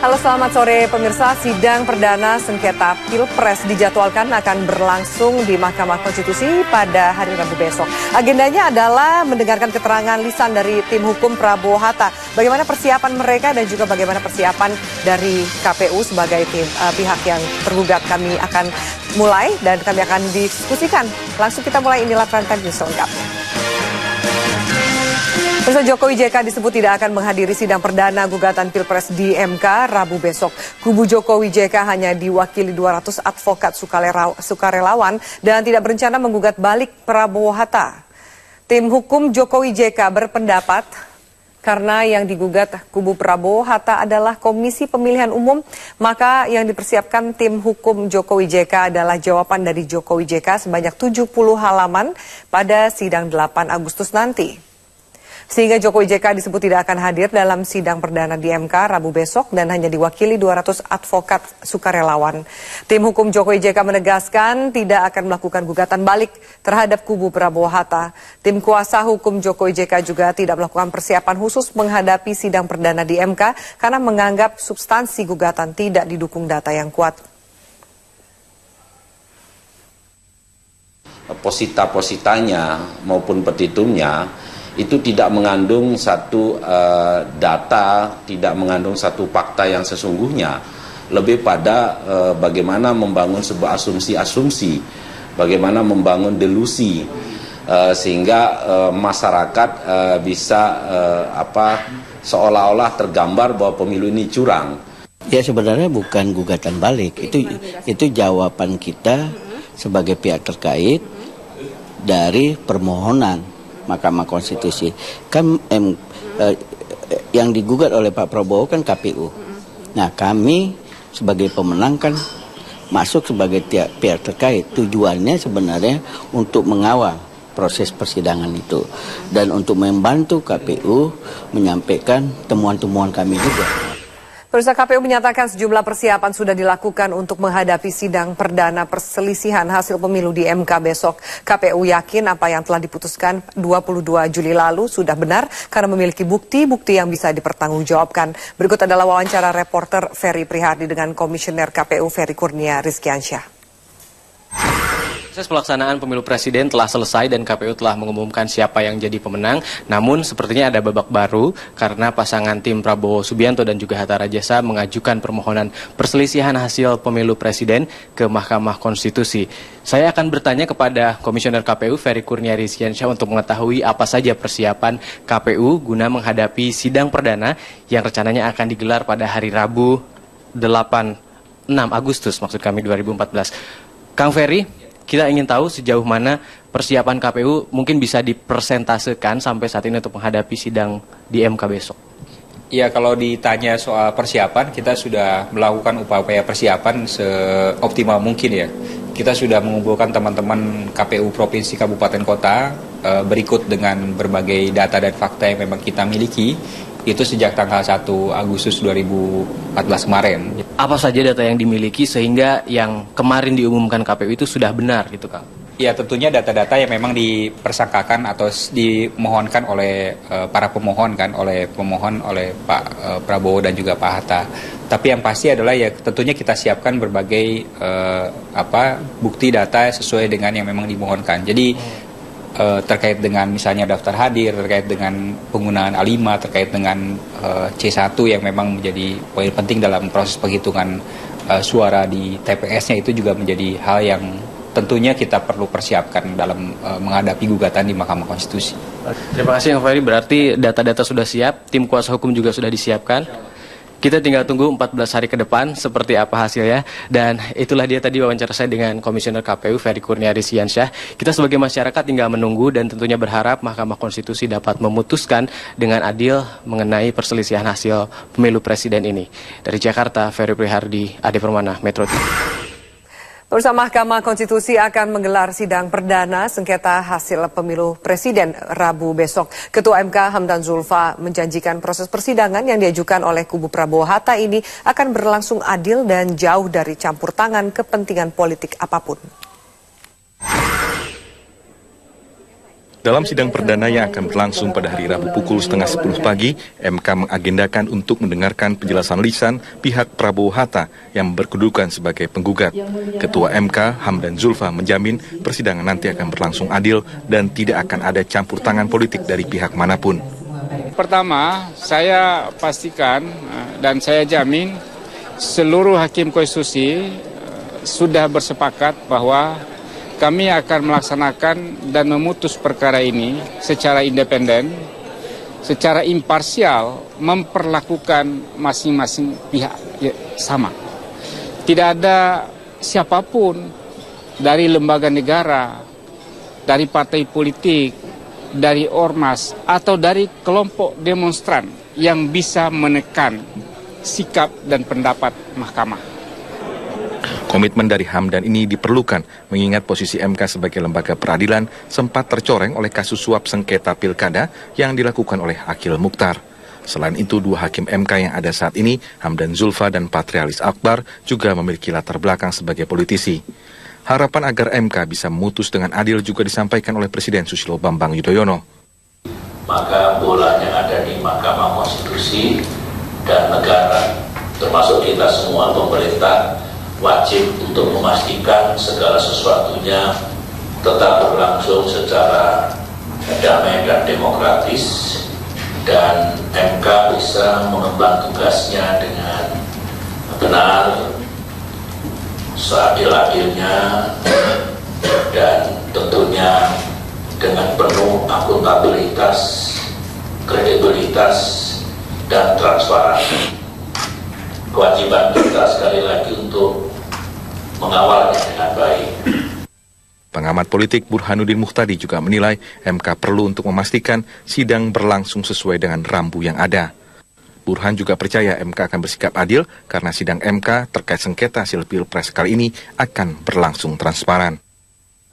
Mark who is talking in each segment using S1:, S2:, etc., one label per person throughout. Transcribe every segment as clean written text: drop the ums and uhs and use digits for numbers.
S1: Halo, selamat sore pemirsa. Sidang perdana sengketa Pilpres dijadwalkan akan berlangsung di Mahkamah Konstitusi pada hari Rabu besok. Agendanya adalah mendengarkan keterangan lisan dari tim hukum Prabowo Hatta. Bagaimana persiapan mereka dan juga bagaimana persiapan dari KPU sebagai pihak yang tergugat. Kami akan mulai dan kami akan diskusikan. Langsung kita mulai, inilah Prime Time News selengkapnya. Presiden Jokowi JK disebut tidak akan menghadiri sidang perdana gugatan Pilpres di MK Rabu besok. Kubu Jokowi JK hanya diwakili 200 advokat sukarelawan dan tidak berencana menggugat balik Prabowo Hatta. Tim hukum Jokowi JK berpendapat karena yang digugat kubu Prabowo Hatta adalah Komisi Pemilihan Umum, maka yang dipersiapkan tim hukum Jokowi JK adalah jawaban dari Jokowi JK sebanyak 70 halaman pada sidang 8 Agustus nanti. Sehingga Jokowi JK disebut tidak akan hadir dalam sidang perdana di MK Rabu besok dan hanya diwakili 200 advokat sukarelawan. Tim hukum Jokowi JK menegaskan tidak akan melakukan gugatan balik terhadap kubu Prabowo Hatta. Tim kuasa hukum Jokowi JK juga tidak melakukan persiapan khusus menghadapi sidang perdana di MK karena menganggap substansi gugatan tidak didukung data yang kuat.
S2: Posita-positanya maupun petitumnya itu tidak mengandung satu data, tidak mengandung satu fakta yang sesungguhnya. Lebih pada bagaimana membangun sebuah asumsi-asumsi, bagaimana membangun delusi, sehingga masyarakat bisa seolah-olah tergambar bahwa pemilu ini curang.
S3: Ya, sebenarnya bukan gugatan balik, itu jawaban kita sebagai pihak terkait dari permohonan Mahkamah Konstitusi. Kan yang digugat oleh Pak Prabowo kan KPU. Nah, kami sebagai pemenang kan masuk sebagai pihak terkait. Tujuannya sebenarnya untuk mengawal proses persidangan itu dan untuk membantu KPU menyampaikan temuan-temuan kami juga.
S1: Pemirsa, KPU menyatakan sejumlah persiapan sudah dilakukan untuk menghadapi sidang perdana perselisihan hasil pemilu di MK besok. KPU yakin apa yang telah diputuskan 22 Juli lalu sudah benar karena memiliki bukti-bukti yang bisa dipertanggungjawabkan. Berikut adalah wawancara reporter Ferry Prihardi dengan Komisioner KPU Ferry Kurnia Rizkiansyah.
S4: Proses pelaksanaan pemilu presiden telah selesai dan KPU telah mengumumkan siapa yang jadi pemenang. Namun sepertinya ada babak baru karena pasangan tim Prabowo Subianto dan juga Hatta Rajasa mengajukan permohonan perselisihan hasil pemilu presiden ke Mahkamah Konstitusi. Saya akan bertanya kepada Komisioner KPU Ferry Kurnia Rizkiansyah untuk mengetahui apa saja persiapan KPU guna menghadapi sidang perdana yang rencananya akan digelar pada hari Rabu 6 Agustus maksud kami 2014. Kang Ferry, kita ingin tahu sejauh mana persiapan KPU mungkin bisa dipersentasekan sampai saat ini untuk menghadapi sidang di MK besok.
S5: Ya, kalau ditanya soal persiapan, kita sudah melakukan upaya persiapan seoptimal mungkin ya. Kita sudah mengumpulkan teman-teman KPU Provinsi Kabupaten Kota berikut dengan berbagai data dan fakta yang memang kita miliki. Itu sejak tanggal 1 Agustus 2014 kemarin.
S4: Apa saja data yang dimiliki sehingga yang kemarin diumumkan KPU itu sudah benar gitu, Kang?
S5: Ya, tentunya data-data yang memang dipersangkakan atau dimohonkan oleh para pemohon kan, oleh Pak Prabowo dan juga Pak Hatta. Tapi yang pasti adalah ya tentunya kita siapkan berbagai bukti data sesuai dengan yang memang dimohonkan. Jadi terkait dengan misalnya daftar hadir, terkait dengan penggunaan A5, terkait dengan C1 yang memang menjadi poin penting dalam proses penghitungan suara di TPS-nya, itu juga menjadi hal yang tentunya kita perlu persiapkan dalam menghadapi gugatan di Mahkamah Konstitusi.
S4: Terima kasih, Kang Ferry. Berarti data-data sudah siap, tim kuasa hukum juga sudah disiapkan. Kita tinggal tunggu 14 hari ke depan seperti apa hasilnya. Dan itulah dia tadi wawancara saya dengan Komisioner KPU Ferry Kurnia Rizkiansyah. Kita sebagai masyarakat tinggal menunggu dan tentunya berharap Mahkamah Konstitusi dapat memutuskan dengan adil mengenai perselisihan hasil pemilu presiden ini. Dari Jakarta, Ferry Prihardi, Ade Permana, Metro TV.
S1: Bersama Mahkamah Konstitusi akan menggelar sidang perdana sengketa hasil pemilu presiden Rabu besok. Ketua MK Hamdan Zulfa menjanjikan proses persidangan yang diajukan oleh kubu Prabowo Hatta ini akan berlangsung adil dan jauh dari campur tangan kepentingan politik apapun.
S6: Dalam sidang perdana yang akan berlangsung pada hari Rabu pukul 9:30 pagi, MK mengagendakan untuk mendengarkan penjelasan lisan pihak Prabowo Hatta yang berkedudukan sebagai penggugat. Ketua MK, Hamdan Zulfa, menjamin persidangan nanti akan berlangsung adil dan tidak akan ada campur tangan politik dari pihak manapun.
S7: Pertama, saya pastikan dan saya jamin seluruh hakim konstitusi sudah bersepakat bahwa kami akan melaksanakan dan memutus perkara ini secara independen, secara imparsial, memperlakukan masing-masing pihak sama. Tidak ada siapapun dari lembaga negara, dari partai politik, dari ormas, atau dari kelompok demonstran yang bisa menekan sikap dan pendapat mahkamah.
S6: Komitmen dari Hamdan ini diperlukan mengingat posisi MK sebagai lembaga peradilan sempat tercoreng oleh kasus suap sengketa pilkada yang dilakukan oleh Akil Mukhtar. Selain itu, dua hakim MK yang ada saat ini, Hamdan Zulfa dan Patrialis Akbar, juga memiliki latar belakang sebagai politisi. Harapan agar MK bisa memutus dengan adil juga disampaikan oleh Presiden Susilo Bambang Yudhoyono.
S8: Maka bolanya ada di Mahkamah Konstitusi dan negara, termasuk kita semua pemerintah, wajib untuk memastikan segala sesuatunya tetap berlangsung secara damai dan demokratis, dan MK bisa mengemban tugasnya dengan benar, seadil-adilnya, dan tentunya dengan penuh akuntabilitas, kredibilitas, dan transparan. Kewajiban kita sekali lagi untuk mengawalnya dengan baik.
S6: Pengamat politik Burhanuddin Muhtadi juga menilai MK perlu untuk memastikan sidang berlangsung sesuai dengan rambu yang ada. Burhan juga percaya MK akan bersikap adil karena sidang MK terkait sengketa hasil Pilpres kali ini akan berlangsung transparan.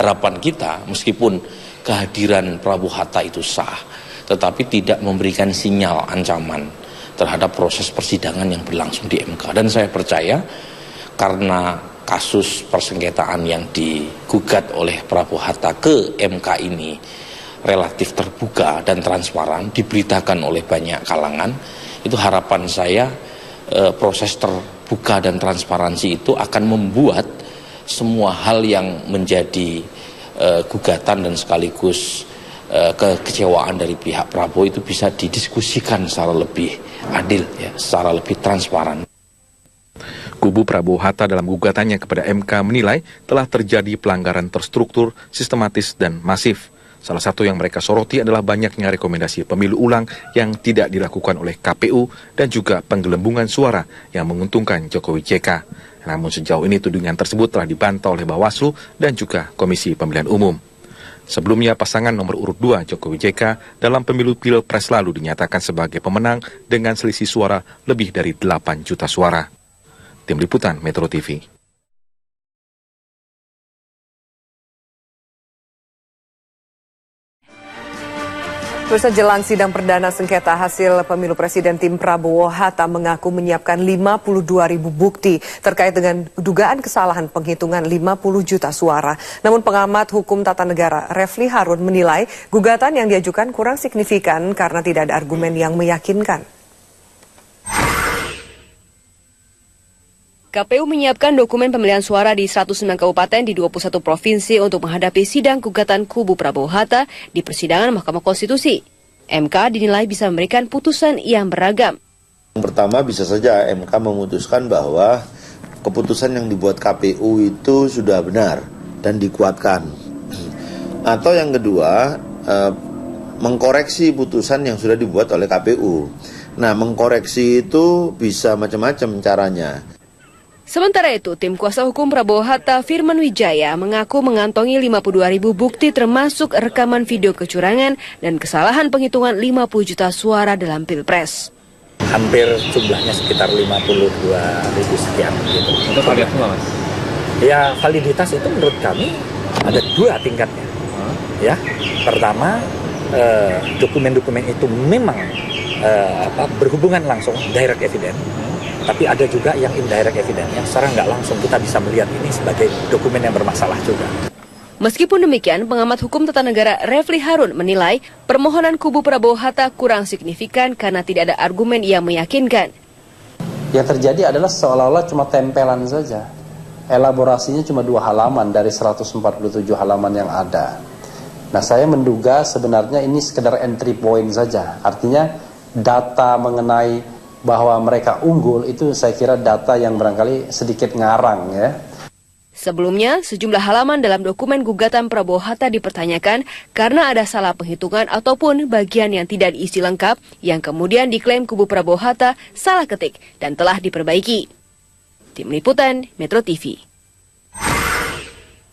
S2: Harapan kita, meskipun kehadiran Prabowo Hatta itu sah, tetapi tidak memberikan sinyal ancaman terhadap proses persidangan yang berlangsung di MK. Dan saya percaya karena kasus persengketaan yang digugat oleh Prabowo Hatta ke MK ini relatif terbuka dan transparan, diberitakan oleh banyak kalangan, itu harapan saya proses terbuka dan transparansi itu akan membuat semua hal yang menjadi gugatan dan sekaligus kekecewaan dari pihak Prabowo itu bisa didiskusikan secara lebih adil, ya, secara lebih transparan.
S6: Kubu Prabowo Hatta dalam gugatannya kepada MK menilai telah terjadi pelanggaran terstruktur, sistematis, dan masif. Salah satu yang mereka soroti adalah banyaknya rekomendasi pemilu ulang yang tidak dilakukan oleh KPU dan juga penggelembungan suara yang menguntungkan Jokowi JK. Namun sejauh ini tudingan tersebut telah dibantah oleh Bawaslu dan juga Komisi Pemilihan Umum. Sebelumnya pasangan nomor urut 2 Jokowi JK dalam pemilu Pilpres lalu dinyatakan sebagai pemenang dengan selisih suara lebih dari 8 juta suara. Tim Liputan Metro TV.
S1: Pemirsa, jelang sidang perdana sengketa hasil pemilu presiden, tim Prabowo Hatta mengaku menyiapkan 52.000 bukti terkait dengan dugaan kesalahan penghitungan 50 juta suara. Namun pengamat hukum tata negara Refli Harun menilai gugatan yang diajukan kurang signifikan karena tidak ada argumen yang meyakinkan.
S9: KPU menyiapkan dokumen pemilihan suara di 109 kabupaten di 21 provinsi untuk menghadapi sidang gugatan kubu Prabowo Hatta di persidangan Mahkamah Konstitusi. MK dinilai bisa memberikan putusan yang beragam.
S10: Yang pertama, bisa saja MK memutuskan bahwa keputusan yang dibuat KPU itu sudah benar dan dikuatkan. Atau yang kedua, mengkoreksi putusan yang sudah dibuat oleh KPU. Nah, mengkoreksi itu bisa macam-macam caranya.
S9: Sementara itu, tim kuasa hukum Prabowo Hatta Firman Wijaya mengaku mengantongi 52.000 bukti termasuk rekaman video kecurangan dan kesalahan penghitungan 50 juta suara dalam Pilpres.
S11: Hampir jumlahnya sekitar 52.000 sekian gitu.
S5: Untuk validitas Mas?
S11: Ya, validitas itu menurut kami ada dua tingkatnya. Ya, pertama dokumen-dokumen itu memang berhubungan langsung direct evidence. Tapi ada juga yang indirect evidence, yang secara nggak langsung kita bisa melihat ini sebagai dokumen yang bermasalah juga.
S9: Meskipun demikian, pengamat hukum tata negara Refli Harun menilai permohonan kubu Prabowo Hatta kurang signifikan karena tidak ada argumen yang meyakinkan.
S12: Yang terjadi adalah seolah-olah cuma tempelan saja. Elaborasinya cuma 2 halaman dari 147 halaman yang ada. Nah, saya menduga sebenarnya ini sekedar entry point saja. Artinya data mengenai bahwa mereka unggul itu saya kira data yang barangkali sedikit ngarang ya.
S9: Sebelumnya, sejumlah halaman dalam dokumen gugatan Prabowo Hatta dipertanyakan karena ada salah penghitungan ataupun bagian yang tidak diisi lengkap yang kemudian diklaim kubu Prabowo Hatta salah ketik dan telah diperbaiki. Tim Liputan, Metro TV.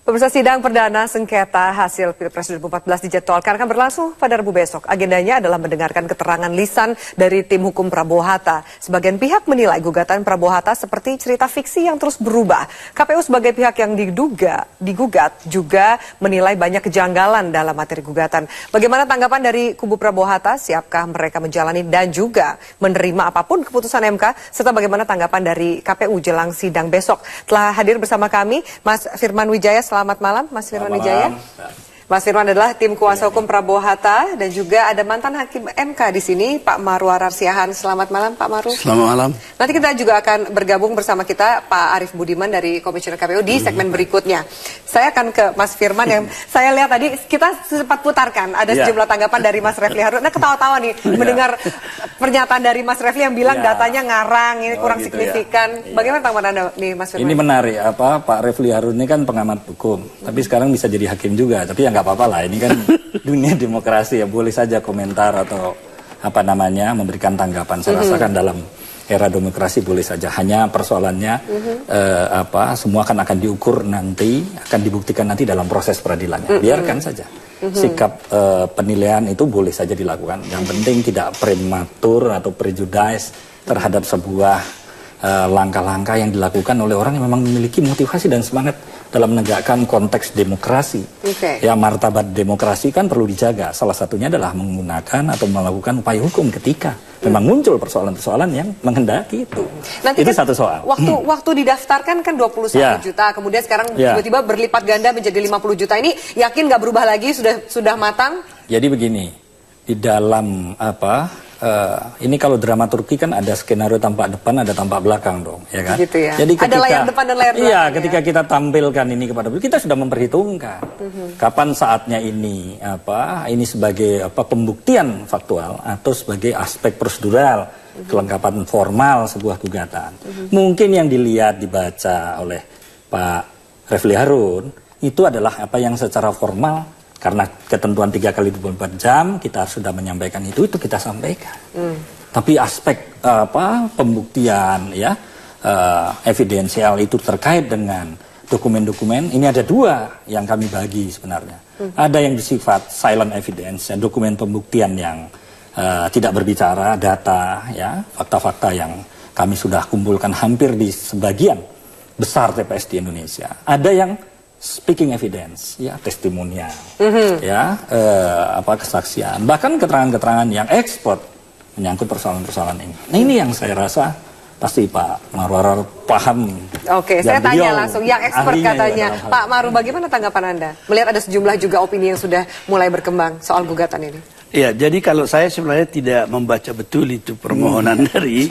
S1: Pemirsa, sidang perdana sengketa hasil Pilpres 2014 dijadwalkan akan berlangsung pada Rabu besok. Agendanya adalah mendengarkan keterangan lisan dari tim hukum Prabowo Hatta. Sebagian pihak menilai gugatan Prabowo Hatta seperti cerita fiksi yang terus berubah. KPU sebagai pihak yang digugat juga menilai banyak kejanggalan dalam materi gugatan. Bagaimana tanggapan dari kubu Prabowo Hatta? Siapkah mereka menjalani dan juga menerima apapun keputusan MK? Serta bagaimana tanggapan dari KPU jelang sidang besok? Telah hadir bersama kami Mas Firman Wijaya. Selamat malam, Mas Firman Wijaya. Mas Firman adalah tim kuasa hukum Prabowo Hatta dan juga ada mantan hakim MK di sini, Pak Maru Ararsiahan. Selamat malam, Pak Maru.
S13: Selamat malam.
S1: Nanti kita juga akan bergabung bersama kita, Pak Arief Budiman dari Komisioner KPU di segmen berikutnya. Saya akan ke Mas Firman yang saya lihat tadi kita sempat putarkan ada sejumlah tanggapan dari Mas Refli Harun. Nah, ketawa-tawa nih mendengar pernyataan dari Mas Refli yang bilang datanya ngarang, ini kurang signifikan. Bagaimana tanggapan Anda nih, Mas Firman?
S11: Ini menarik, Pak Refli Harun ini kan pengamat hukum, tapi sekarang bisa jadi hakim juga, tapi nggak apa-apa lah, ini kan dunia demokrasi ya, boleh saja komentar atau memberikan tanggapan. Saya rasakan dalam era demokrasi boleh saja, hanya persoalannya semua akan diukur nanti, akan dibuktikan nanti dalam proses peradilannya. Biarkan saja sikap penilaian itu boleh saja dilakukan, yang penting tidak prematur atau prejudice terhadap sebuah langkah-langkah yang dilakukan oleh orang yang memang memiliki motivasi dan semangat dalam menegakkan konteks demokrasi. Ya, martabat demokrasi kan perlu dijaga. Salah satunya adalah menggunakan atau melakukan upaya hukum ketika memang muncul persoalan-persoalan yang menghendaki itu.
S1: Nanti
S11: itu
S1: kan
S11: satu soal.
S1: Waktu didaftarkan kan 21 juta, kemudian sekarang tiba-tiba berlipat ganda menjadi 50 juta. Ini yakin nggak berubah lagi, sudah matang?
S11: Jadi begini, di dalam ini kalau dramaturgi kan ada skenario tampak depan, ada tampak belakang dong, ya kan?
S1: Gitu ya.
S11: Jadi ketika,
S1: ada layar depan dan layar belakang.
S11: Iya, ketika kita tampilkan ini kepada publik, kita sudah memperhitungkan kapan saatnya ini sebagai pembuktian faktual atau sebagai aspek prosedural, kelengkapan formal sebuah gugatan. Mungkin yang dilihat dibaca oleh Pak Refli Harun itu adalah apa yang secara formal. Karena ketentuan 3 kali 24 jam kita sudah menyampaikan itu kita sampaikan. Tapi aspek pembuktian evidensial itu terkait dengan dokumen-dokumen, ini ada 2 yang kami bagi sebenarnya. Ada yang bersifat silent evidence, dokumen pembuktian yang tidak berbicara, data, fakta-fakta yang kami sudah kumpulkan hampir di sebagian besar TPS di Indonesia. Ada yang speaking evidence, testimonial, kesaksian, bahkan keterangan-keterangan yang ekspor menyangkut persoalan-persoalan ini. Nah, ini yang saya rasa pasti Pak Marwar paham.
S1: Oke, saya tanya langsung, yang expert katanya. Pak Maru, bagaimana tanggapan Anda? Melihat ada sejumlah juga opini yang sudah mulai berkembang soal gugatan ini.
S13: Ya, jadi kalau saya sebenarnya tidak membaca betul itu permohonan dari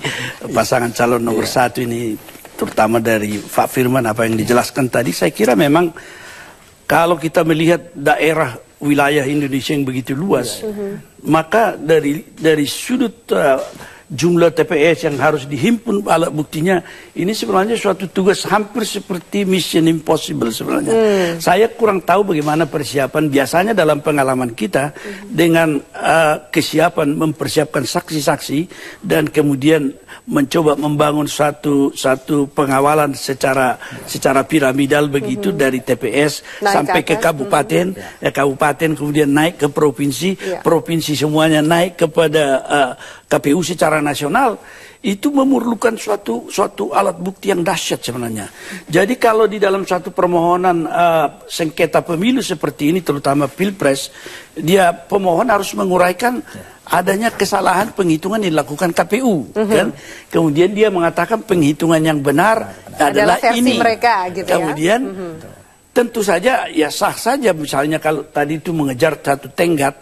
S13: pasangan calon nomor 1 ini, terutama dari Pak Firman apa yang dijelaskan tadi. Saya kira memang kalau kita melihat daerah wilayah Indonesia yang begitu luas, maka dari sudut jumlah TPS yang harus dihimpun alat buktinya, ini sebenarnya suatu tugas hampir seperti mission impossible sebenarnya. Saya kurang tahu bagaimana persiapan biasanya dalam pengalaman kita dengan kesiapan mempersiapkan saksi-saksi dan kemudian mencoba membangun satu pengawalan secara piramidal begitu dari TPS sampai ke kabupaten, kabupaten kemudian naik ke provinsi, provinsi semuanya naik kepada KPU secara nasional. Itu memerlukan suatu alat bukti yang dahsyat sebenarnya. Jadi kalau di dalam satu permohonan sengketa pemilu seperti ini, terutama Pilpres, pemohon harus menguraikan adanya kesalahan penghitungan yang dilakukan KPU, kan? Kemudian dia mengatakan penghitungan yang benar adalah
S1: versi
S13: ini.
S1: Mereka, gitu
S13: kemudian tentu saja ya sah saja misalnya kalau tadi itu mengejar satu tenggat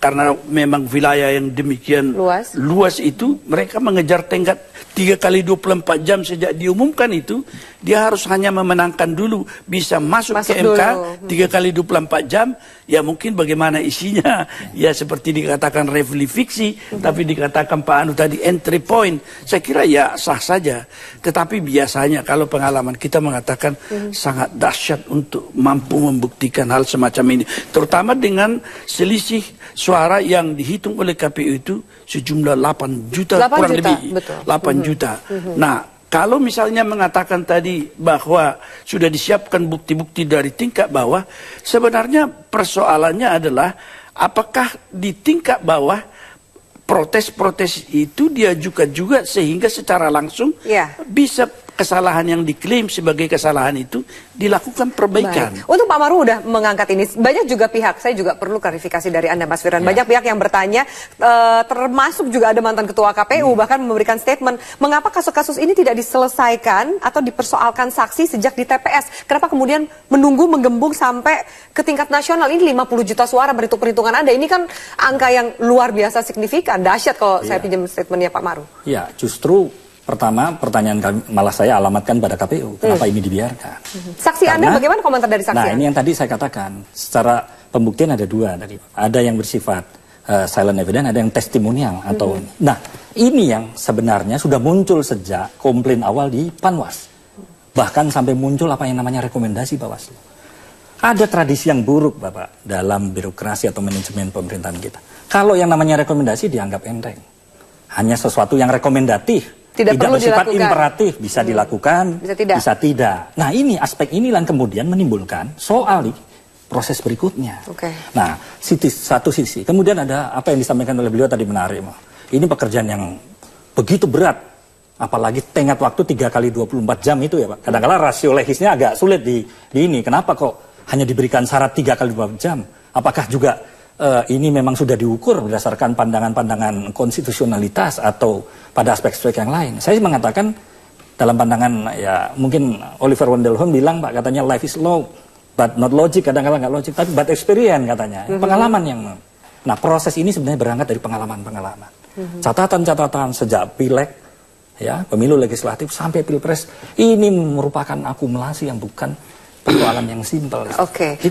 S13: karena memang wilayah yang demikian luas itu mereka mengejar tenggat 3 kali 24 jam sejak diumumkan itu dia harus hanya memenangkan dulu bisa masuk ke MK 3 kali 24 jam ya mungkin bagaimana isinya ya seperti dikatakan reveli fiksi tapi dikatakan Pak Anu tadi entry point saya kira ya sah saja tetapi biasanya kalau pengalaman kita mengatakan sangat dahsyat untuk mampu membuktikan hal semacam ini terutama dengan selisih suara yang dihitung oleh KPU itu sejumlah 8 juta kurang lebih betul. 8 juta. Nah, kalau misalnya mengatakan tadi bahwa sudah disiapkan bukti-bukti dari tingkat bawah, sebenarnya persoalannya adalah apakah di tingkat bawah protes-protes itu diajukan juga sehingga secara langsung bisa kesalahan yang diklaim sebagai kesalahan itu dilakukan perbaikan.
S1: Baik. Untuk Pak Maruf udah mengangkat ini, banyak juga pihak, saya juga perlu klarifikasi dari Anda Mas Firman, banyak pihak yang bertanya, termasuk juga ada mantan ketua KPU, bahkan memberikan statement, mengapa kasus-kasus ini tidak diselesaikan atau dipersoalkan saksi sejak di TPS? Kenapa kemudian menunggu menggembung sampai ke tingkat nasional? Ini 50 juta suara berhitung perhitungan Anda, ini kan angka yang luar biasa signifikan, dahsyat kalau saya pinjam statementnya Pak Maruf.
S11: Ya, justru pertama, pertanyaan kami, malah saya alamatkan pada KPU, kenapa ini dibiarkan?
S1: Saksi Anda, bagaimana komentar dari saksi?
S11: Nah, ini yang tadi saya katakan, secara pembuktian ada dua, ada yang bersifat silent evidence, ada yang testimonial atau. Nah, ini yang sebenarnya sudah muncul sejak komplain awal di Panwas, bahkan sampai muncul apa yang namanya rekomendasi Bawaslu. Ada tradisi yang buruk, Bapak, dalam birokrasi atau manajemen pemerintahan kita. Kalau yang namanya rekomendasi dianggap enteng, hanya sesuatu yang rekomendatif. Tidak bersifat imperatif, bisa dilakukan, bisa tidak. Nah ini aspek inilah yang kemudian menimbulkan soal proses berikutnya. Nah satu sisi, kemudian ada apa yang disampaikan oleh beliau tadi menarik. Ini pekerjaan yang begitu berat, apalagi tenggat waktu 3 kali 24 jam itu ya Pak. Kadang-kadang rasio legisnya agak sulit di ini. Kenapa kok hanya diberikan syarat 3 kali 24 jam? Apakah juga ini memang sudah diukur berdasarkan pandangan-pandangan konstitusionalitas atau pada aspek-aspek yang lain. Saya mengatakan dalam pandangan ya mungkin Oliver Wendell Holmes bilang Pak katanya life is law but not logic, kadang-kadang nggak logik tapi but experience katanya. Pengalaman yang nah proses ini sebenarnya berangkat dari pengalaman-pengalaman. Catatan-catatan sejak pileg ya pemilu legislatif sampai pilpres ini merupakan akumulasi yang bukan persoalan yang simpel.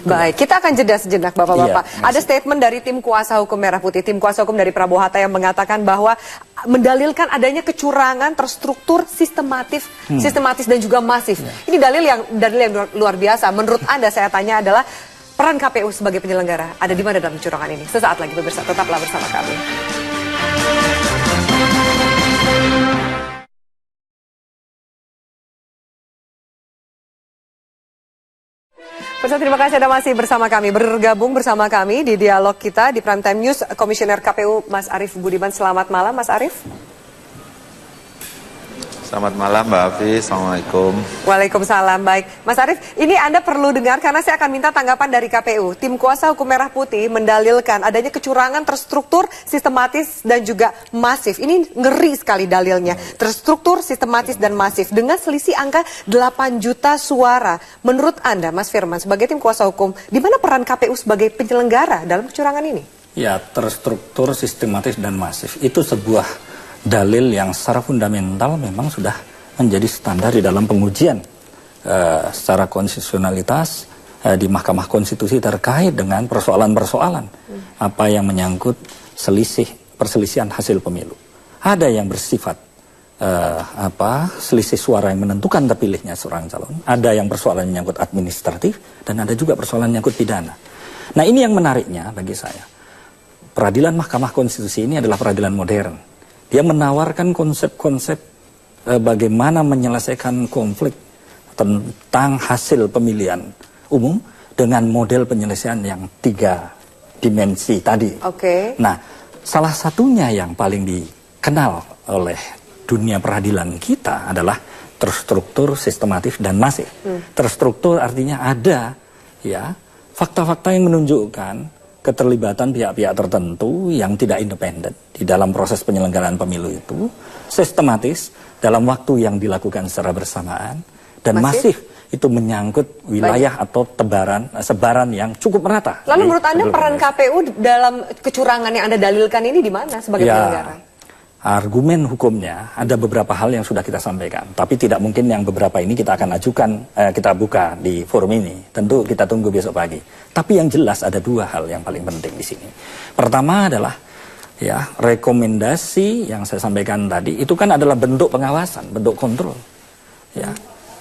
S1: Baik. Kita akan jeda sejenak Bapak-Bapak. Ada statement dari tim kuasa hukum Merah Putih, tim kuasa hukum dari Prabowo Hatta yang mengatakan bahwa mendalilkan adanya kecurangan terstruktur, sistematis dan juga masif. Ini dalil yang luar biasa. Menurut Anda, saya tanya adalah peran KPU sebagai penyelenggara ada di mana dalam kecurangan ini? Sesaat lagi pemirsa, tetaplah bersama kami. Pemirsa, terima kasih Anda masih bersama kami, bergabung bersama kami di dialog kita di Prime Time News, Komisioner KPU Mas Arief Budiman. Selamat malam Mas Arief.
S14: Selamat malam Mbak Afi, Assalamualaikum.
S1: Waalaikumsalam. Baik, Mas Arief, ini Anda perlu dengar karena saya akan minta tanggapan dari KPU. Tim kuasa hukum Merah Putih mendalilkan adanya kecurangan terstruktur, sistematis dan juga masif. Ini ngeri sekali dalilnya, terstruktur, sistematis dan masif dengan selisih angka 8 juta suara. Menurut Anda, Mas Firman, sebagai tim kuasa hukum, di mana peran KPU sebagai penyelenggara dalam kecurangan ini?
S11: Ya, terstruktur, sistematis dan masif itu sebuah dalil yang secara fundamental memang sudah menjadi standar di dalam pengujian secara konstitusionalitas di Mahkamah Konstitusi terkait dengan persoalan-persoalan apa yang menyangkut perselisihan hasil pemilu. Ada yang bersifat selisih suara yang menentukan terpilihnya seorang calon, ada yang persoalan menyangkut administratif dan ada juga persoalan menyangkut pidana. Nah, ini yang menariknya bagi saya. Peradilan Mahkamah Konstitusi ini adalah peradilan modern. Dia menawarkan konsep-konsep bagaimana menyelesaikan konflik tentang hasil pemilihan umum dengan model penyelesaian yang 3 dimensi tadi. Nah, salah satunya yang paling dikenal oleh dunia peradilan kita adalah terstruktur, sistematif, dan masif. Terstruktur artinya ada ya fakta-fakta yang menunjukkan keterlibatan pihak-pihak tertentu yang tidak independen di dalam proses penyelenggaraan pemilu itu, sistematis dalam waktu yang dilakukan secara bersamaan, dan masif itu menyangkut wilayah atau sebaran yang cukup merata.
S1: Lalu menurut Anda peran KPU dalam kecurangan yang Anda dalilkan ini di mana sebagai penyelenggara?
S11: Argumen hukumnya ada beberapa hal yang sudah kita sampaikan, tapi tidak mungkin yang beberapa ini kita akan ajukan, kita buka di forum ini. Tentu kita tunggu besok pagi. Tapi yang jelas ada dua hal yang paling penting di sini. Pertama adalah rekomendasi yang saya sampaikan tadi itu kan adalah bentuk pengawasan, bentuk kontrol,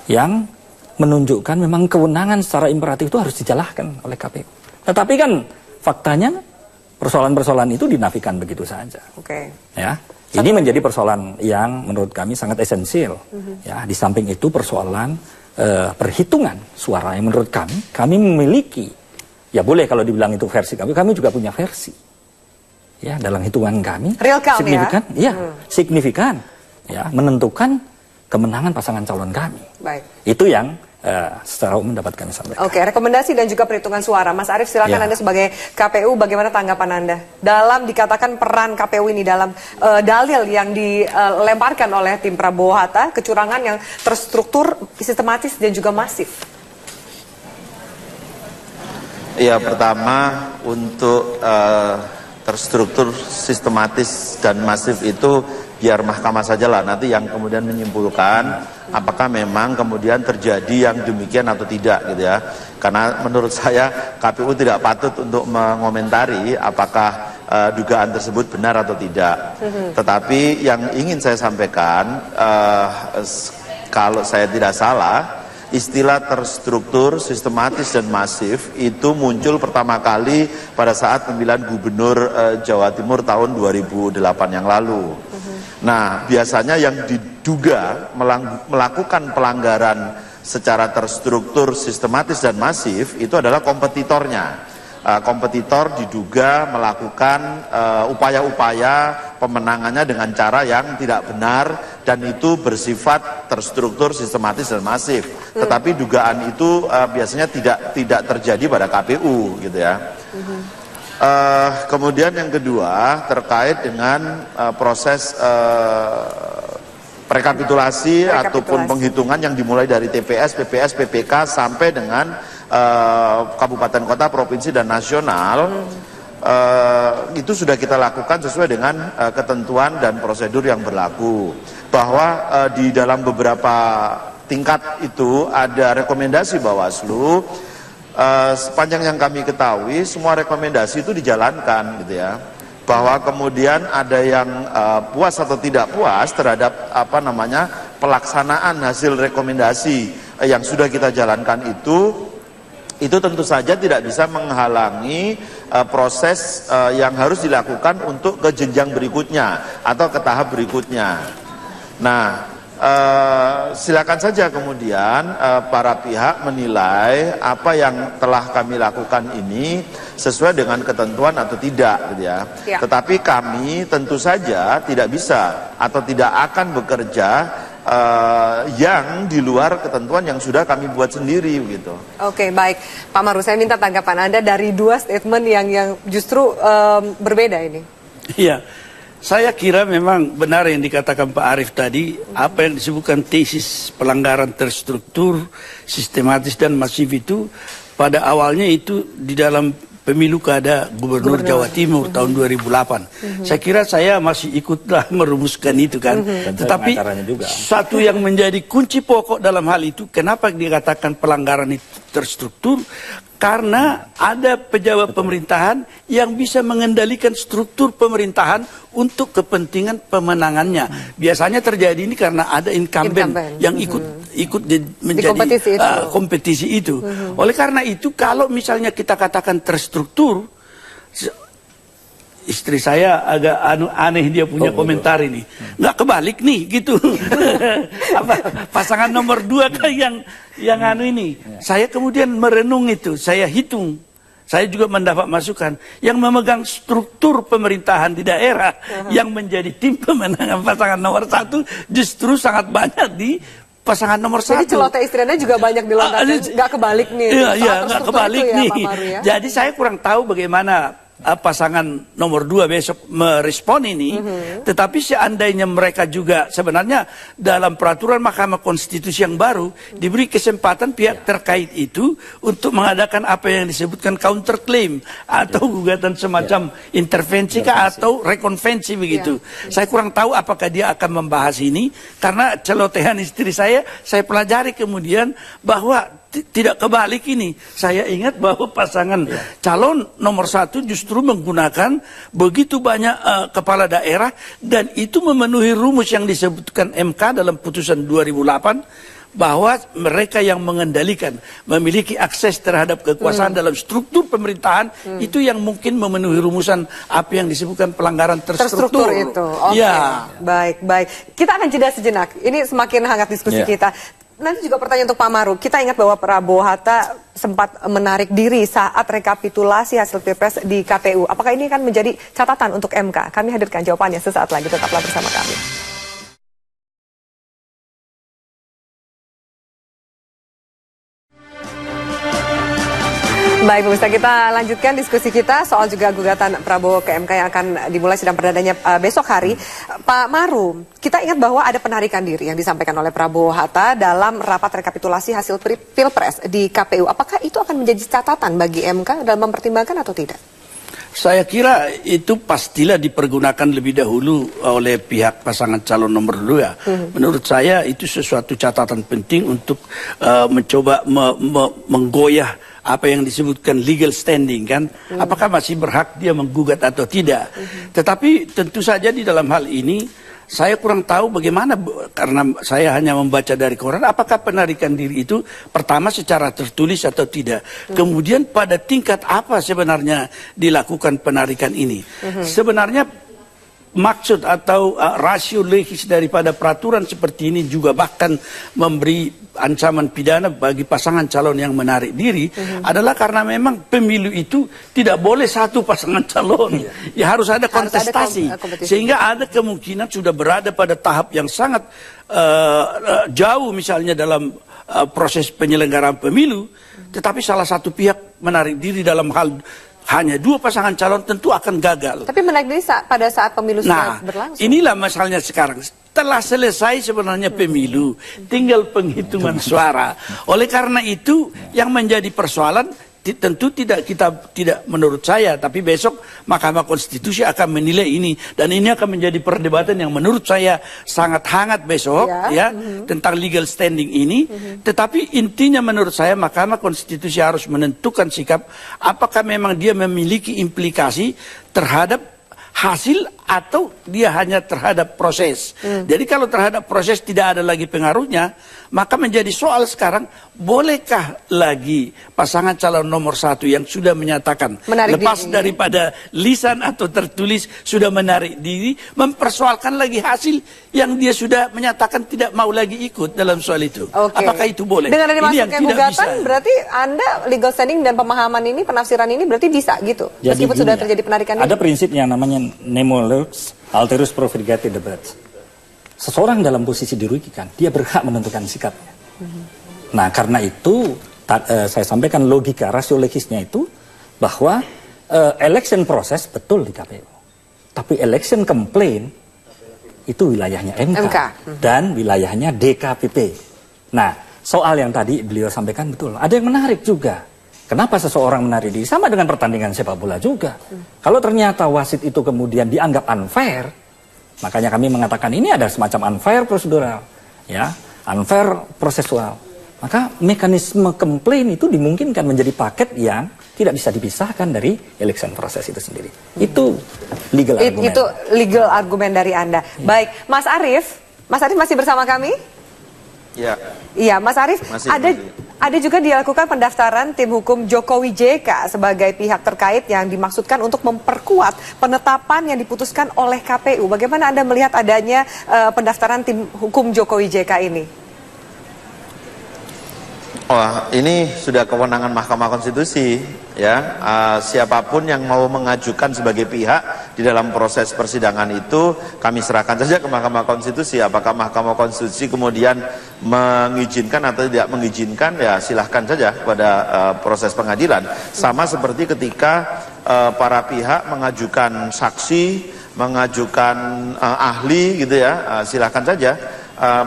S11: yang menunjukkan memang kewenangan secara imperatif itu harus dijalankan oleh KPU. Tetapi kan faktanya persoalan-persoalan itu dinafikan begitu saja. Ini menjadi persoalan yang menurut kami sangat esensial. Di samping itu persoalan perhitungan suara yang menurut kami memiliki. Ya boleh kalau dibilang itu versi kami juga punya versi. Dalam hitungan kami
S1: real count,
S11: signifikan, signifikan, menentukan kemenangan pasangan calon kami.
S1: Baik.
S11: Itu yang secara umum dapat kami sampaikan.
S1: Oke, rekomendasi dan juga perhitungan suara. Mas Arief, silakan Anda sebagai KPU, bagaimana tanggapan Anda dalam dikatakan peran KPU ini dalam dalil yang dilemparkan oleh tim Prabowo Hatta, kecurangan yang terstruktur, sistematis dan juga masif?
S10: Ya, pertama untuk terstruktur, sistematis dan masif itu biar mahkamah sajalah nanti yang kemudian menyimpulkan apakah memang kemudian terjadi yang demikian atau tidak gitu ya. Karena menurut saya KPU tidak patut untuk mengomentari apakah dugaan tersebut benar atau tidak. Tetapi yang ingin saya sampaikan, kalau saya tidak salah, istilah terstruktur, sistematis dan masif itu muncul pertama kali pada saat pemilihan gubernur Jawa Timur tahun 2008 yang lalu. Nah, biasanya yang diduga melakukan pelanggaran secara terstruktur, sistematis dan masif itu adalah kompetitornya. Kompetitor diduga melakukan upaya-upaya pemenangannya dengan cara yang tidak benar dan itu bersifat terstruktur, sistematis dan masif. Tetapi dugaan itu biasanya tidak terjadi pada KPU gitu ya. Kemudian yang kedua terkait dengan proses rekapitulasi ataupun penghitungan yang dimulai dari TPS, PPS, PPK sampai dengan kabupaten kota, provinsi dan nasional, itu sudah kita lakukan sesuai dengan ketentuan dan prosedur yang berlaku. Bahwa di dalam beberapa tingkat itu ada rekomendasi Bawaslu. Sepanjang yang kami ketahui semua rekomendasi itu dijalankan gitu ya, bahwa kemudian ada yang puas atau tidak puas terhadap pelaksanaan hasil rekomendasi yang sudah kita jalankan itu tentu saja tidak bisa menghalangi proses yang harus dilakukan untuk ke jenjang berikutnya atau ke tahap berikutnya. Nah, silakan saja kemudian para pihak menilai apa yang telah kami lakukan ini sesuai dengan ketentuan atau tidak gitu ya. Tetapi kami tentu saja tidak bisa atau tidak akan bekerja yang di luar ketentuan yang sudah kami buat sendiri begitu.
S1: Oke, baik. Pak Maruf, saya minta tanggapan Anda dari dua statement yang justru berbeda ini.
S13: Iya. Saya kira memang benar yang dikatakan Pak Arief tadi, apa yang disebutkan tesis pelanggaran terstruktur, sistematis dan masif itu pada awalnya itu di dalam pemilu kada gubernur Jawa Timur tahun 2008. Saya kira saya masih ikutlah merumuskan itu kan. Tetapi satu yang menjadi kunci pokok dalam hal itu, kenapa dikatakan pelanggaran itu terstruktur? Karena ada pejabat pemerintahan yang bisa mengendalikan struktur pemerintahan untuk kepentingan pemenangannya. Biasanya terjadi ini karena ada incumbent yang ikut menjadi kompetisi itu. Oleh karena itu, kalau misalnya kita katakan terstruktur, istri saya agak aneh dia punya komentar ini. Nggak kebalik nih gitu. Pasangan nomor 2 kan yang ini. Saya kemudian merenung itu, saya hitung. Saya juga mendapat masukan yang memegang struktur pemerintahan di daerah yang menjadi tim pemenangan pasangan nomor 1 justru sangat banyak di pasangan nomor 1.
S1: Jadi celoteh istri Anda juga banyak dilontarkan, nggak kebalik nih.
S13: Iya, nggak kebalik nih. Jadi saya kurang tahu bagaimana pasangan nomor 2 besok merespon ini, tetapi seandainya mereka juga sebenarnya dalam peraturan Mahkamah Konstitusi yang baru diberi kesempatan pihak terkait itu untuk mengadakan apa yang disebutkan counterclaim atau gugatan semacam intervensi atau rekonvensi begitu. Saya kurang tahu apakah dia akan membahas ini, karena celotehan istri saya pelajari kemudian bahwa tidak kebalik ini. Saya ingat bahwa pasangan calon nomor 1 justru menggunakan begitu banyak kepala daerah, dan itu memenuhi rumus yang disebutkan MK dalam putusan 2008 bahwa mereka yang mengendalikan, memiliki akses terhadap kekuasaan dalam struktur pemerintahan, itu yang mungkin memenuhi rumusan apa yang disebutkan pelanggaran terstruktur
S1: itu. Ya. Baik. Kita akan jeda sejenak. Ini semakin hangat diskusi kita. Nanti juga pertanyaan untuk Pak Maru. Kita ingat bahwa Prabowo Hatta sempat menarik diri saat rekapitulasi hasil Pilpres di KPU. Apakah ini akan menjadi catatan untuk MK? Kami hadirkan jawabannya sesaat lagi. Tetaplah bersama kami. Baik, pemirsa, kita lanjutkan diskusi kita soal juga gugatan Prabowo ke MK yang akan dimulai sidang perdananya besok hari. Pak Maru, kita ingat bahwa ada penarikan diri yang disampaikan oleh Prabowo Hatta dalam rapat rekapitulasi hasil Pilpres di KPU. Apakah itu akan menjadi catatan bagi MK dalam mempertimbangkan atau tidak?
S13: Saya kira itu pastilah dipergunakan lebih dahulu oleh pihak pasangan calon nomor 2. Menurut saya itu sesuatu catatan penting untuk mencoba menggoyah apa yang disebutkan legal standing, kan? Apakah masih berhak dia menggugat atau tidak? Tetapi tentu saja di dalam hal ini saya kurang tahu bagaimana, karena saya hanya membaca dari koran, apakah penarikan diri itu pertama secara tertulis atau tidak. Kemudian pada tingkat apa sebenarnya dilakukan penarikan ini. Sebenarnya maksud atau rasio legis daripada peraturan seperti ini juga bahkan memberi ancaman pidana bagi pasangan calon yang menarik diri adalah karena memang pemilu itu tidak boleh satu pasangan calon. Ya harus ada kontestasi. Sehingga ada kemungkinan sudah berada pada tahap yang sangat jauh misalnya dalam proses penyelenggaraan pemilu, tetapi salah satu pihak menarik diri dalam hal hanya 2 pasangan calon tentu akan gagal.
S1: Tapi menarik diri pada saat pemilu sudah berlangsung.
S13: Inilah masalahnya sekarang. Telah selesai sebenarnya pemilu, tinggal penghitungan suara. Oleh karena itu yang menjadi persoalan tentu tidak menurut saya, tapi besok Mahkamah Konstitusi akan menilai ini, dan ini akan menjadi perdebatan yang menurut saya sangat hangat besok tentang legal standing ini. Tetapi intinya menurut saya Mahkamah Konstitusi harus menentukan sikap apakah memang dia memiliki implikasi terhadap hasil atau dia hanya terhadap proses. Jadi kalau terhadap proses tidak ada lagi pengaruhnya, maka menjadi soal sekarang, bolehkah lagi pasangan calon nomor 1 yang sudah menyatakan lepas daripada lisan atau tertulis sudah menarik diri, mempersoalkan lagi hasil yang dia sudah menyatakan tidak mau lagi ikut dalam soal itu. Apakah itu boleh?
S1: Dengan ada dimasukkan gugatan, berarti Anda legal standing dan pemahaman ini, penafsiran ini berarti bisa gitu? Jadi meskipun sudah terjadi penarikan diri?
S11: Ada prinsip yang namanya nemo lux alterus profligate debat. Seseorang dalam posisi dirugikan, dia berhak menentukan sikapnya. Nah, karena itu saya sampaikan logika rasio legisnya itu bahwa election proses betul di KPU, tapi election complaint itu wilayahnya MK. Dan wilayahnya DKPP. Nah, soal yang tadi beliau sampaikan betul. Ada yang menarik juga. Kenapa seseorang menarik diri? Sama dengan pertandingan sepak bola juga. Kalau ternyata wasit itu kemudian dianggap unfair, makanya kami mengatakan ini ada semacam unfair prosedural, ya, unfair prosesual. Maka mekanisme komplain itu dimungkinkan menjadi paket yang tidak bisa dipisahkan dari election proses itu sendiri. Itu legal argument.
S1: Itu legal argument dari Anda. Baik, Mas Arief masih bersama kami?
S14: Ya.
S1: Iya, Mas Arief, ada juga dilakukan pendaftaran tim hukum Jokowi JK sebagai pihak terkait yang dimaksudkan untuk memperkuat penetapan yang diputuskan oleh KPU. Bagaimana Anda melihat adanya pendaftaran tim hukum Jokowi JK ini?
S10: Wah, ini sudah kewenangan Mahkamah Konstitusi, ya. Siapapun yang mau mengajukan sebagai pihak di dalam proses persidangan itu kami serahkan saja ke Mahkamah Konstitusi. Apakah Mahkamah Konstitusi kemudian mengizinkan atau tidak mengizinkan, ya silahkan saja pada proses pengadilan. Sama seperti ketika para pihak mengajukan saksi, mengajukan ahli gitu ya, silakan saja.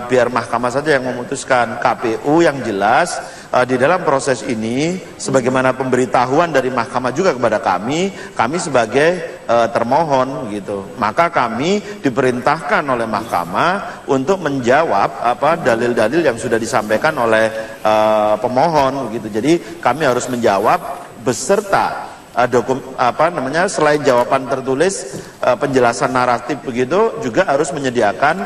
S10: Biar mahkamah saja yang memutuskan. KPU yang jelas di dalam proses ini sebagaimana pemberitahuan dari mahkamah juga kepada kami sebagai termohon gitu. Maka kami diperintahkan oleh mahkamah untuk menjawab dalil-dalil yang sudah disampaikan oleh pemohon gitu. Jadi kami harus menjawab beserta selain jawaban tertulis, penjelasan naratif begitu, juga harus menyediakan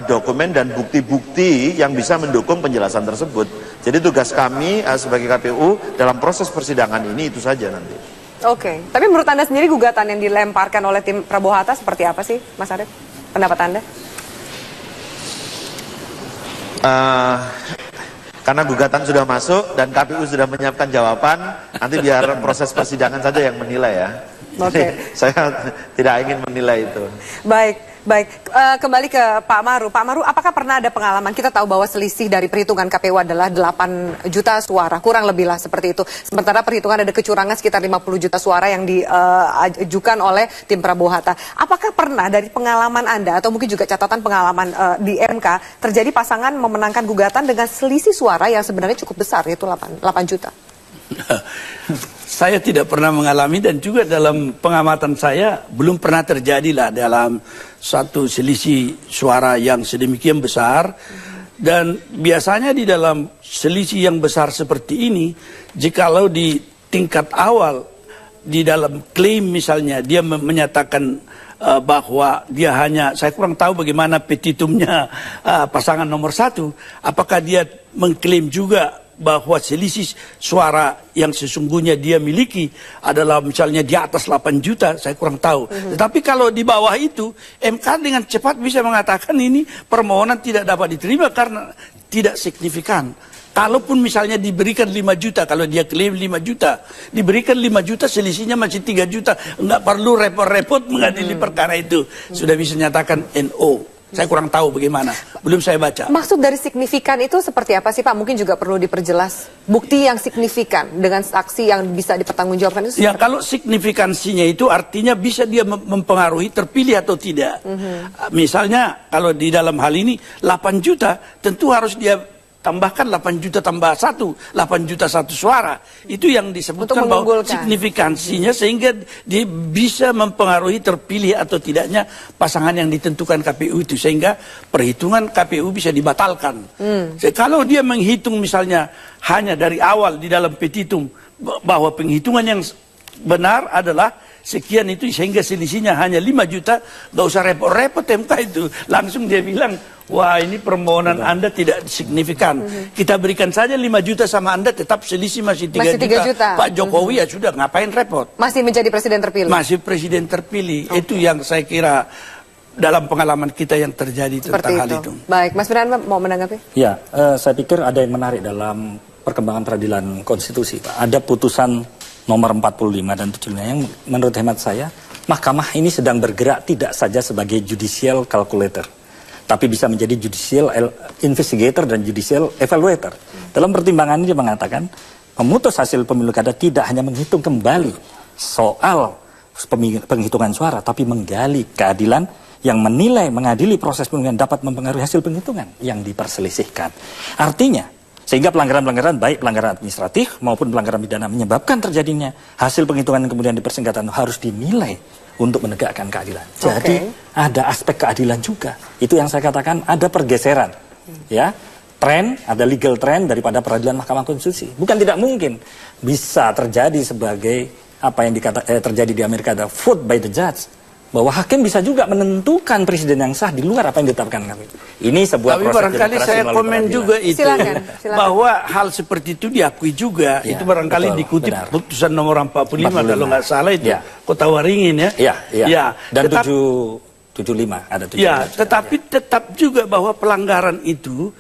S10: dokumen dan bukti-bukti yang bisa mendukung penjelasan tersebut. Jadi tugas kami sebagai KPU dalam proses persidangan ini itu saja nanti.
S1: Oke, tapi menurut Anda sendiri gugatan yang dilemparkan oleh tim Prabowo Hatta seperti apa sih, Mas Arief? Pendapat Anda?
S10: Karena gugatan sudah masuk dan KPU sudah menyiapkan jawaban, nanti biar proses persidangan saja yang menilai ya.
S1: Oke.
S10: Saya tidak ingin menilai itu.
S1: Baik. Kembali ke Pak Maru. Pak Maru, apakah pernah ada pengalaman, kita tahu bahwa selisih dari perhitungan KPU adalah 8 juta suara, kurang lebih lah seperti itu. Sementara perhitungan ada kecurangan sekitar 50 juta suara yang diajukan oleh tim Prabowo Hatta. Apakah pernah dari pengalaman Anda, atau mungkin juga catatan pengalaman di MK, terjadi pasangan memenangkan gugatan dengan selisih suara yang sebenarnya cukup besar, yaitu 8 juta?
S13: Saya tidak pernah mengalami, dan juga dalam pengamatan saya belum pernah terjadilah dalam satu selisih suara yang sedemikian besar. Dan biasanya di dalam selisih yang besar seperti ini, jikalau di tingkat awal di dalam klaim misalnya dia menyatakan bahwa dia hanya, saya kurang tahu bagaimana petitumnya pasangan nomor 1, apakah dia mengklaim juga bahwa selisih suara yang sesungguhnya dia miliki adalah misalnya di atas 8 juta, saya kurang tahu. Tetapi kalau di bawah itu, MK dengan cepat bisa mengatakan ini permohonan tidak dapat diterima karena tidak signifikan. Kalaupun misalnya diberikan 5 juta, kalau dia klaim 5 juta, diberikan 5 juta, selisihnya masih 3 juta. Enggak perlu repot-repot mengadili perkara itu. Sudah bisa nyatakan NO. Saya kurang tahu bagaimana, belum saya baca.
S1: Maksud dari signifikan itu seperti apa sih Pak? Mungkin juga perlu diperjelas. Bukti yang signifikan dengan saksi yang bisa dipertanggungjawabkan itu. Ya,
S13: kalau signifikansinya itu artinya bisa dia mempengaruhi terpilih atau tidak. Misalnya kalau di dalam hal ini 8 juta, tentu harus dia tambahkan 8 juta tambah 8 juta 1 suara. Itu yang disebutkan bahwa signifikansinya sehingga dia bisa mempengaruhi terpilih atau tidaknya pasangan yang ditentukan KPU itu. Sehingga perhitungan KPU bisa dibatalkan. Kalau dia menghitung misalnya hanya dari awal di dalam petitum bahwa penghitungan yang benar adalah sekian itu, sehingga selisihnya hanya 5 juta, gak usah repot-repot MK itu. Langsung dia bilang, wah ini permohonan Anda tidak signifikan. Kita berikan saja 5 juta sama Anda, tetap selisih masih 3 juta. Pak Jokowi ya sudah, ngapain repot.
S1: Masih menjadi presiden terpilih.
S13: Masih presiden terpilih. Itu yang saya kira dalam pengalaman kita yang terjadi tentang hal itu.
S1: Baik, Mas Firman mau menanggapi?
S11: Ya, saya pikir ada yang menarik dalam perkembangan peradilan konstitusi. Ada putusan nomor 45 dan 75 yang menurut hemat saya, mahkamah ini sedang bergerak tidak saja sebagai judicial calculator, tapi bisa menjadi judicial investigator dan judicial evaluator. Dalam pertimbangan ini dia mengatakan, memutus hasil pemilu kada tidak hanya menghitung kembali soal penghitungan suara, tapi menggali keadilan yang menilai, mengadili proses pemilihan dapat mempengaruhi hasil penghitungan yang diperselisihkan. Artinya, sehingga pelanggaran-pelanggaran baik pelanggaran administratif maupun pelanggaran pidana menyebabkan terjadinya hasil penghitungan yang kemudian dipersengketa harus dinilai untuk menegakkan keadilan. Jadi ada aspek keadilan juga. Itu yang saya katakan ada pergeseran. Ya, tren, ada legal trend daripada peradilan Mahkamah Konstitusi. Bukan tidak mungkin bisa terjadi sebagai apa yang terjadi di Amerika, ada vote by the judge. Bahwa hakim bisa juga menentukan presiden yang sah di luar apa yang ditetapkan kami. Ini sebuah
S13: tapi
S11: proses
S13: barangkali saya komen juga itu. Silakan. Bahwa hal seperti itu diakui juga. Ya, itu barangkali dikutip putusan nomor 45 kalau nggak salah itu. Kota Waringin ya.
S11: Ya. Dan 75 ada 75.
S13: Ya, tetapi tetap juga bahwa pelanggaran itu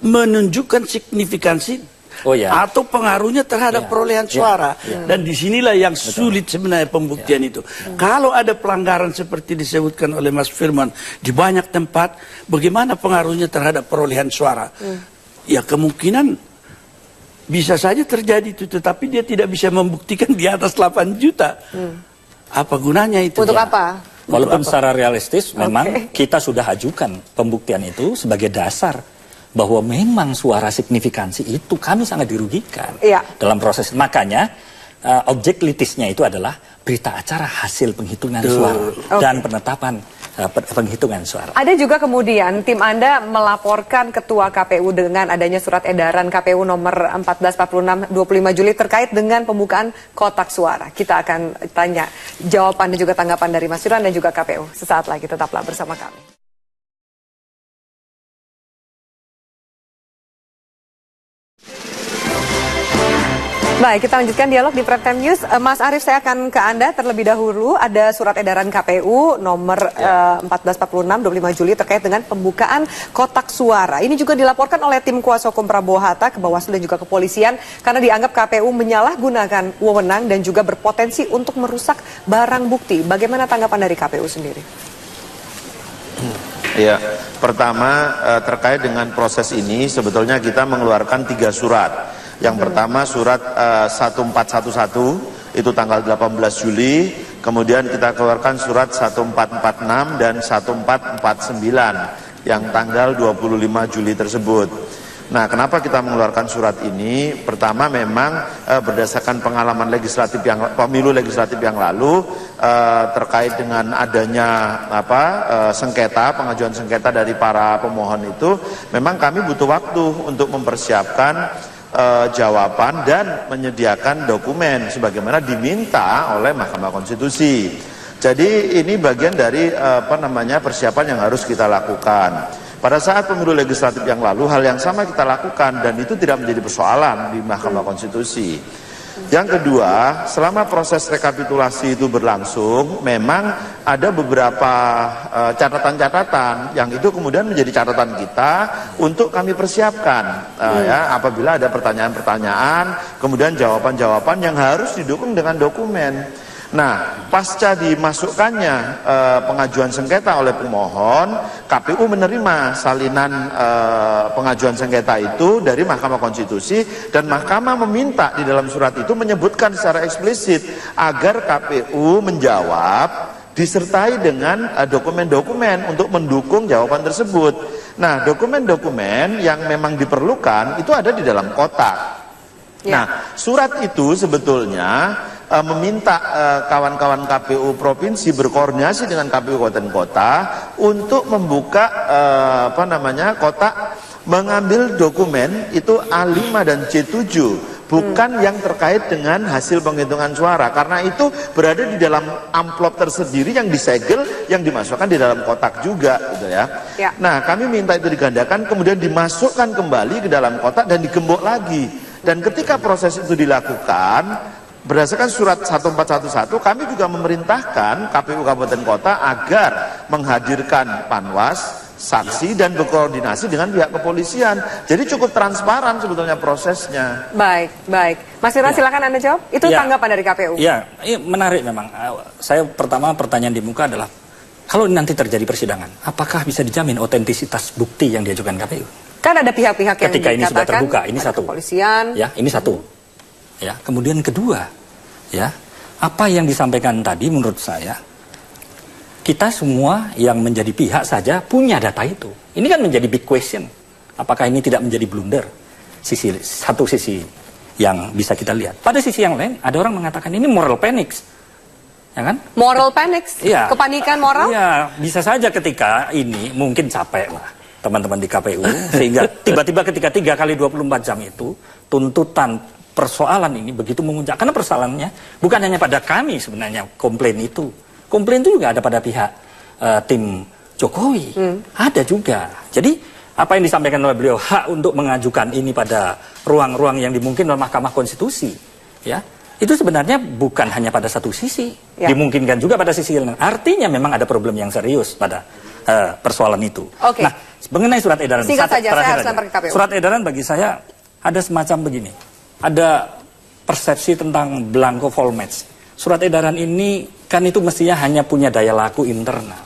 S13: menunjukkan signifikansi atau pengaruhnya terhadap perolehan suara. Dan disinilah yang sulit sebenarnya pembuktian itu. Kalau ada pelanggaran seperti disebutkan oleh Mas Firman di banyak tempat, bagaimana pengaruhnya terhadap perolehan suara? Ya kemungkinan bisa saja terjadi itu, tetapi dia tidak bisa membuktikan di atas 8 juta. Apa gunanya itu?
S1: Untuk apa?
S11: Walaupun secara realistis memang kita sudah ajukan pembuktian itu sebagai dasar bahwa memang suara signifikansi itu kami sangat dirugikan dalam proses. Makanya objek litisnya itu adalah berita acara hasil penghitungan suara dan penetapan penghitungan suara.
S1: Ada juga kemudian tim Anda melaporkan Ketua KPU dengan adanya surat edaran KPU nomor 1446 25 Juli terkait dengan pembukaan kotak suara. Kita akan tanya jawaban dan juga tanggapan dari Mas Firman dan juga KPU. Sesaat lagi, tetaplah bersama kami. Baik, kita lanjutkan dialog di Prime Time News. Mas Arief, saya akan ke Anda terlebih dahulu. Ada surat edaran KPU nomor 1446 25 Juli terkait dengan pembukaan kotak suara. Ini juga dilaporkan oleh tim kuasa hukum Prabowo Hatta ke Bawaslu dan juga kepolisian karena dianggap KPU menyalahgunakan wewenang dan juga berpotensi untuk merusak barang bukti. Bagaimana tanggapan dari KPU sendiri?
S10: Ya, pertama terkait dengan proses ini sebetulnya kita mengeluarkan 3 surat. Yang pertama surat 1411 itu tanggal 18 Juli, kemudian kita keluarkan surat 1446 dan 1449 yang tanggal 25 Juli tersebut. Nah, kenapa kita mengeluarkan surat ini? Pertama memang berdasarkan pengalaman legislatif pemilu legislatif yang lalu terkait dengan adanya sengketa, pengajuan sengketa dari para pemohon itu, memang kami butuh waktu untuk mempersiapkan jawaban dan menyediakan dokumen sebagaimana diminta oleh Mahkamah Konstitusi. Jadi ini bagian dari persiapan yang harus kita lakukan. Pada saat pemilu legislatif yang lalu hal yang sama kita lakukan dan itu tidak menjadi persoalan di Mahkamah Konstitusi. Yang kedua, selama proses rekapitulasi itu berlangsung, memang ada beberapa catatan-catatan yang itu kemudian menjadi catatan kita untuk kami persiapkan. Ya, apabila ada pertanyaan-pertanyaan, kemudian jawaban-jawaban yang harus didukung dengan dokumen. Nah, pasca dimasukkannya pengajuan sengketa oleh pemohon, KPU menerima salinan pengajuan sengketa itu dari Mahkamah Konstitusi dan Mahkamah meminta di dalam surat itu menyebutkan secara eksplisit agar KPU menjawab disertai dengan dokumen-dokumen untuk mendukung jawaban tersebut. Nah, dokumen-dokumen yang memang diperlukan itu ada di dalam kotak. Nah, surat itu sebetulnya meminta kawan-kawan KPU provinsi berkoordinasi dengan KPU kabupaten kota untuk membuka kotak mengambil dokumen itu A5 dan C7 bukan yang terkait dengan hasil penghitungan suara karena itu berada di dalam amplop tersendiri yang disegel yang dimasukkan di dalam kotak juga gitu ya. Nah, kami minta itu digandakan kemudian dimasukkan kembali ke dalam kotak dan digembok lagi. Dan ketika proses itu dilakukan berdasarkan surat 1411 kami juga memerintahkan KPU Kabupaten Kota agar menghadirkan panwas, saksi dan berkoordinasi dengan pihak kepolisian. Jadi cukup transparan sebetulnya prosesnya.
S1: Baik. Mas Firman silakan Anda jawab. Itu tanggapan dari KPU.
S11: Ya, menarik memang. Saya pertama pertanyaan di muka adalah kalau nanti terjadi persidangan, apakah bisa dijamin otentisitas bukti yang diajukan KPU?
S1: Kan ada pihak-pihak yang
S11: ketika ini sudah terbuka, ini satu.
S1: Kepolisian.
S11: Ya, ini satu. Ya, kemudian kedua, ya, apa yang disampaikan tadi menurut saya, kita semua yang menjadi pihak saja punya data itu. Ini kan menjadi big question. Apakah ini tidak menjadi blunder? Satu sisi yang bisa kita lihat. Pada sisi yang lain, ada orang mengatakan ini moral panic. Ya kan?
S1: Moral panic?
S11: Ya.
S1: Kepanikan moral?
S11: Ya, bisa saja ketika ini mungkin capek lah teman-teman di KPU sehingga tiba-tiba ketika 3 kali 24 jam itu tuntutan persoalan ini begitu memuncak karena persoalannya bukan hanya pada kami sebenarnya komplain itu juga ada pada pihak tim Jokowi ada juga. Jadi apa yang disampaikan oleh beliau hak untuk mengajukan ini pada ruang-ruang yang dimungkinkan oleh Mahkamah Konstitusi ya itu sebenarnya bukan hanya pada satu sisi dimungkinkan juga pada sisi lain. Artinya memang ada problem yang serius pada persoalan itu. Nah, mengenai surat edaran,
S1: singkat saja, saya harus lempar ke KPU.
S11: Surat edaran bagi saya ada semacam begini, ada persepsi tentang blanko format. Surat edaran ini kan itu mestinya hanya punya daya laku internal.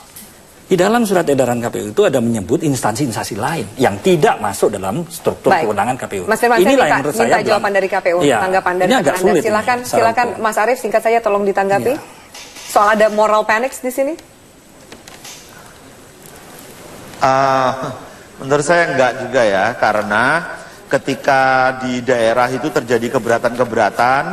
S11: Di dalam surat edaran KPU itu ada menyebut instansi-instansi lain yang tidak masuk dalam struktur kewenangan KPU.
S1: Mas Firman,
S11: Inilah
S1: saya minta jawaban dari KPU, tanggapan dari Anda. Silakan Mas Arief, singkat saja tolong ditanggapi. Soal ada moral panic di sini?
S10: Menurut saya enggak juga ya, karena ketika di daerah itu terjadi keberatan-keberatan,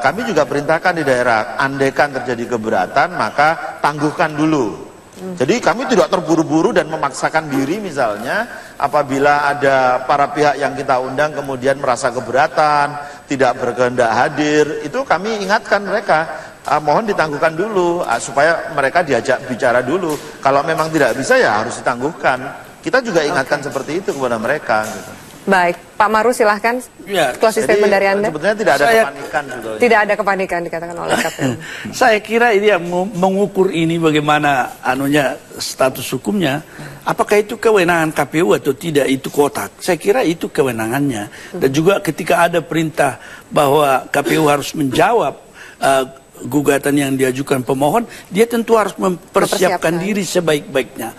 S10: kami juga perintahkan di daerah, andaikan terjadi keberatan maka tangguhkan dulu. Jadi kami tidak terburu-buru dan memaksakan diri, misalnya apabila ada para pihak yang kita undang kemudian merasa keberatan, tidak berkehendak hadir, itu kami ingatkan mereka, mohon ditangguhkan dulu supaya mereka diajak bicara dulu. Kalau memang tidak bisa ya harus ditangguhkan. Kita juga ingatkan seperti itu kepada mereka. Gitu.
S1: Baik, Pak Maru silahkan closing statement dari Anda.
S10: Sebetulnya tidak ada kepanikan.
S1: Tidak ada kepanikan dikatakan oleh KPU.
S13: Saya kira ini yang mengukur ini bagaimana status hukumnya. Apakah itu kewenangan KPU atau tidak, itu kotak. Saya kira itu kewenangannya. Dan juga ketika ada perintah bahwa KPU harus menjawab gugatan yang diajukan pemohon, dia tentu harus mempersiapkan diri sebaik-baiknya.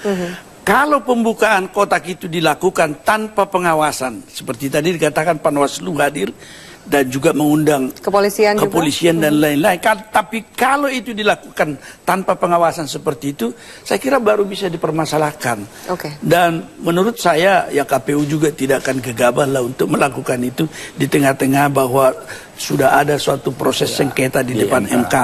S13: Kalau pembukaan kotak itu dilakukan tanpa pengawasan, seperti tadi dikatakan Panwaslu hadir dan juga mengundang kepolisian dan lain-lain. Tapi kalau itu dilakukan tanpa pengawasan seperti itu, saya kira baru bisa dipermasalahkan. Dan menurut saya, ya KPU juga tidak akan gegabah lah untuk melakukan itu di tengah-tengah bahwa sudah ada suatu proses sengketa di depan MK.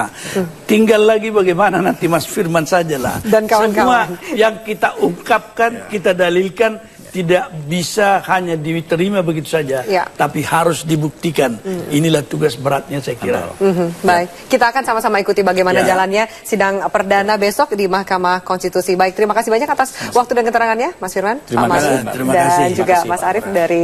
S13: Tinggal lagi bagaimana nanti Mas Firman sajalah.
S1: Dan kawan-kawan.
S13: Semua yang kita ungkapkan, kita dalilkan, tidak bisa hanya diterima begitu saja, tapi harus dibuktikan. Inilah tugas beratnya saya kira.
S1: Baik, kita akan sama-sama ikuti bagaimana jalannya sidang perdana besok di Mahkamah Konstitusi. Baik, terima kasih banyak atas waktu dan keterangannya, Mas Firman,
S13: Terima kasih.
S1: Dan juga Mas Arief dari